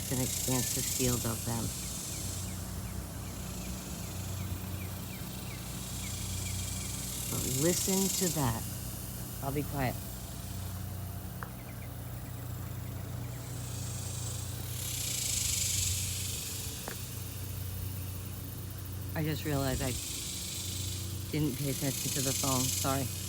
vast and expansive field of them. But listen to that. I'll be quiet. I just realized I didn't pay attention to the phone. Sorry.